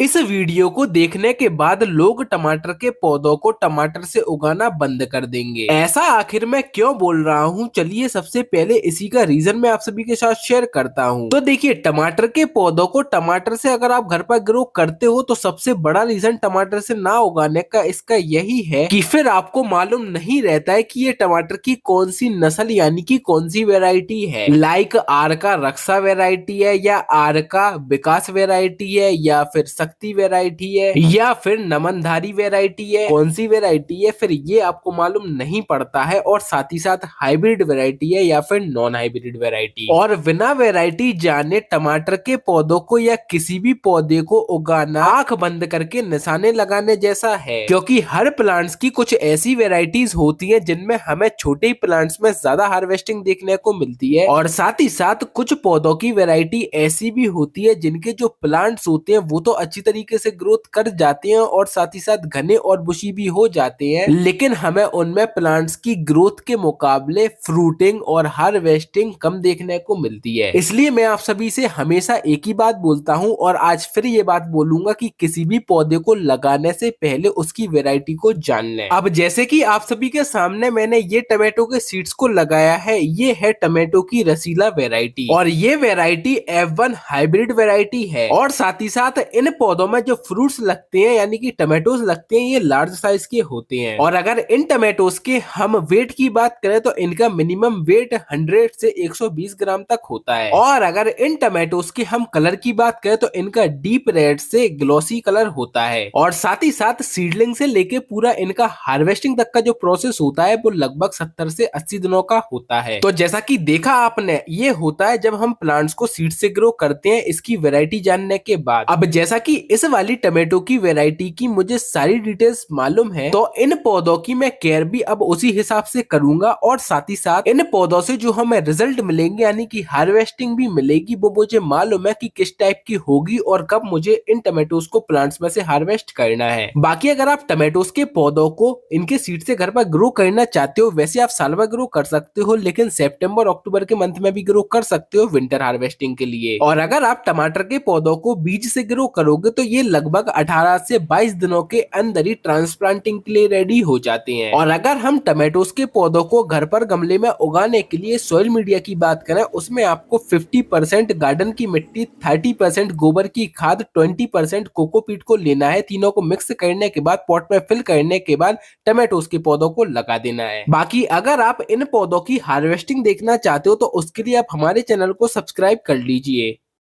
इस वीडियो को देखने के बाद लोग टमाटर के पौधों को टमाटर से उगाना बंद कर देंगे। ऐसा आखिर मैं क्यों बोल रहा हूँ, चलिए सबसे पहले इसी का रीजन मैं आप सभी के साथ शेयर करता हूँ। तो देखिए, टमाटर के पौधों को टमाटर से अगर आप घर पर ग्रो करते हो तो सबसे बड़ा रीजन टमाटर से ना उगाने का इसका यही है कि फिर आपको मालूम नहीं रहता है कि ये टमाटर की कौन सी नस्ल यानी कि कौन सी वेराइटी है। लाइक आर का रक्षा वेराइटी है, या आर का विकास वेराइटी है, या फिर शक्ति वेराइटी है, या फिर नमनधारी वेराइटी है। कौन सी वेराइटी है फिर ये आपको मालूम नहीं पड़ता है। और साथ ही साथ हाइब्रिड वेराइटी है या फिर नॉन हाइब्रिड वेराइटी। और बिना वेराइटी जाने टमाटर के पौधों को या किसी भी पौधे को उगाना आंख बंद करके निशाने लगाने जैसा है, क्योंकि हर प्लांट्स की कुछ ऐसी वेराइटीज होती है जिनमें हमें छोटे ही प्लांट्स में ज्यादा हार्वेस्टिंग देखने को मिलती है। और साथ ही साथ कुछ पौधों की वेराइटी ऐसी भी होती है जिनके जो प्लांट्स होते हैं वो तो अच्छी तरीके से ग्रोथ कर जाते हैं और साथ ही साथ घने और बुशी भी हो जाते हैं, लेकिन हमें उनमें प्लांट्स की ग्रोथ के मुकाबले फ्रूटिंग और हार्वेस्टिंग कम देखने को मिलती है। इसलिए मैं आप सभी से हमेशा एक ही बात बोलता हूं और आज फिर ये बात बोलूंगा कि किसी भी पौधे को लगाने से पहले उसकी वेराइटी को जान लें। अब जैसे कि आप सभी के सामने मैंने ये टमाटो के सीड्स को लगाया है, ये है टमाटो की रसीला वेराइटी और ये वेराइटी F1 हाइब्रिड वेराइटी है। और साथ ही साथ इन पौधों में जो फ्रूट्स लगते हैं यानी कि टमाटोज लगते हैं, ये लार्ज साइज के होते हैं। और अगर इन टमाटोज के हम वेट की बात करें तो इनका मिनिमम वेट 100 से 120 ग्राम तक होता है। और अगर इन टमाटोज के हम कलर की बात करें तो इनका डीप रेड से ग्लॉसी कलर होता है। और साथ ही साथ सीडलिंग से लेके पूरा इनका हार्वेस्टिंग तक का जो प्रोसेस होता है वो लगभग 70 से 80 दिनों का होता है। तो जैसा कि देखा आपने, ये होता है जब हम प्लांट्स को सीड से ग्रो करते हैं इसकी वैरायटी जानने के बाद। अब जैसा कि इस वाली टमाटो की वैरायटी की मुझे सारी डिटेल्स मालूम है, तो इन पौधों की मैं केयर भी अब उसी हिसाब से करूंगा। और साथ ही साथ इन पौधों से जो हमें रिजल्ट मिलेंगे यानी कि हार्वेस्टिंग भी मिलेगी, वो मुझे मालूम है कि किस टाइप की होगी और कब मुझे इन टमाटोज को प्लांट्स में से हार्वेस्ट करना है। बाकी अगर आप टमाटोज के पौधों को इनके सीड से घर पर ग्रो करना चाहते हो, वैसे आप साल भर ग्रो कर सकते हो, लेकिन सितंबर अक्टूबर के मंथ में भी ग्रो कर सकते हो विंटर हार्वेस्टिंग के लिए। और अगर आप टमाटर के पौधों को बीज से ग्रो करोगे तो ये लगभग 18 से 22 दिनों के अंदर ही ट्रांसप्लांटिंग के लिए रेडी हो जाते हैं। और अगर हम टमाटोज के पौधों को घर पर गमले में उगाने के लिए सॉइल मीडिया की बात करें, उसमें आपको 50% गार्डन की मिट्टी, 30% गोबर की खाद, 20% कोकोपीट को लेना है। तीनों को मिक्स करने के बाद पॉट में फिल करने के बाद टमाटोज के पौधों को लगा देना है। बाकी अगर आप इन पौधों की हार्वेस्टिंग देखना चाहते हो तो उसके लिए आप हमारे चैनल को सब्सक्राइब कर लीजिए।